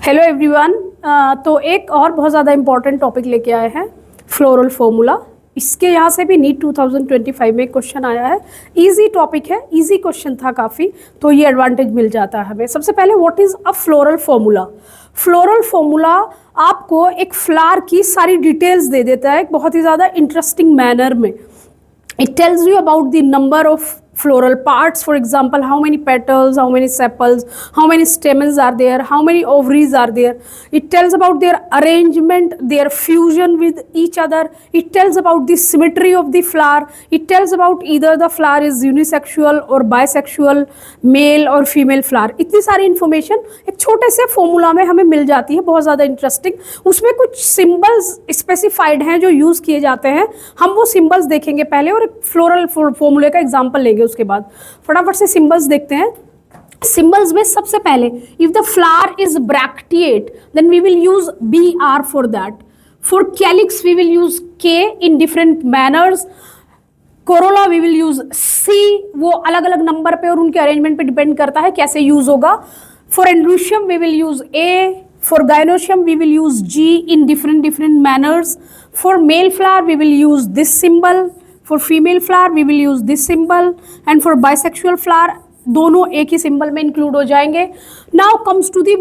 Hello everyone. तो एक और बहुत ज़्यादा इम्पॉर्टेंट टॉपिक लेके आए हैं, फ्लोरल फॉर्मूला। इसके यहाँ से भी नीट 2025 में क्वेश्चन आया है। इजी टॉपिक है, इजी क्वेश्चन था काफ़ी, तो ये एडवांटेज मिल जाता है हमें। सबसे पहले what is a floral formula. Floral formula आपको एक फ्लावर की सारी डिटेल्स दे देता है एक बहुत ही ज़्यादा इंटरेस्टिंग मैनर में। It tells you about the number of floral parts, for example, how many petals, how many sepals, how many stamens are there, how many ovaries are there. It tells about their arrangement, their fusion with each other. It tells about the symmetry of the flower. It tells about either the flower is unisexual or bisexual, male or female flower. इतनी सारी information एक छोटे से formula में हमें मिल जाती है, बहुत ज़्यादा इंटरेस्टिंग। उसमें कुछ सिंबल्स स्पेसिफाइड हैं जो यूज़ किए जाते हैं। हम वो सिंबल्स देखेंगे पहले और फ्लोरल फॉर्मूले का एग्जांपल लेंगे। उसके बाद फटाफट से सिंबल्स देखते हैं। सिंबल्स में सबसे पहले if the flower is bracteate then we will use BR for that. For calyx we will use K in different manners. Corolla we will use C, वो अलग अलग नंबर पे और उनके अरेंजमेंट पे डिपेंड करता है कैसे यूज होगा। For androecium we will use A, for gynoecium we will use G in different manners. For male flower we will use this symbol, for female flower we will use this symbol, and for bisexual flower दोनों एक ही symbol में इंक्लूड हो जाएंगे। Now comes to the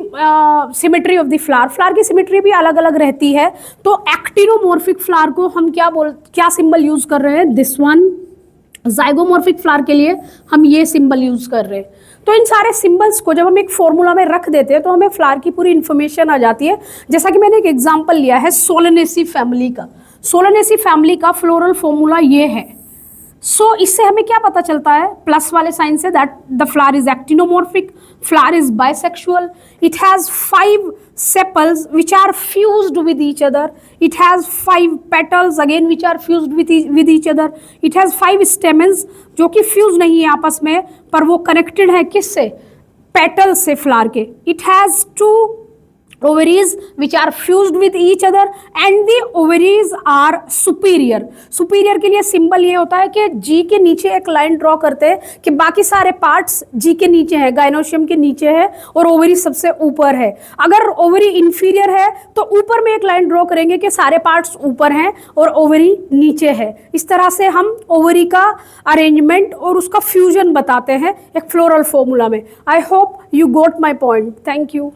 symmetry of the flower. Flower की symmetry भी अलग अलग रहती है, तो एक्टिनोमॉर्फिक फ्लावर को हम क्या सिंबल यूज कर रहे हैं, दिस वन। जाइगोमॉर्फिक फ्लावर के लिए हम ये सिंबल यूज कर रहे हैं। तो इन सारे सिंबल्स को जब हम एक फॉर्मूला में रख देते हैं तो हमें फ्लावर की पूरी इन्फॉर्मेशन आ जाती है। जैसा कि मैंने एक एग्जांपल लिया है सोलेनेसी फैमिली का। सोलेनेसी फैमिली का फ्लोरल फॉर्मूला ये है। सो इससे हमें क्या पता चलता है, प्लस वाले साइन से, that the flower is actinomorphic, flower is bisexual, it has 5 sepals which are fused with each other, it has 5 petals again which are fused with each other, it has 5 stamens जो कि fuse नहीं है आपस में पर वो connected है किससे, पेटल्स से फ्लावर के। it has 2 ovaries which are fused with each other and the ovaries are superior। superior के लिए सिंबल ये होता है कि G के नीचे एक लाइन ड्रॉ करते हैं कि बाकी सारे पार्ट्स G के नीचे है, गाइनोशियम के नीचे है और ओवरी सबसे ऊपर है। अगर ओवरी इंफीरियर है तो ऊपर में एक लाइन ड्रॉ करेंगे कि सारे पार्ट्स ऊपर हैं और ओवरी नीचे है। इस तरह से हम ओवरी का अरेंजमेंट और उसका फ्यूजन बताते हैं एक फ्लोरल फॉर्मूला में। I hope you got my point. Thank you.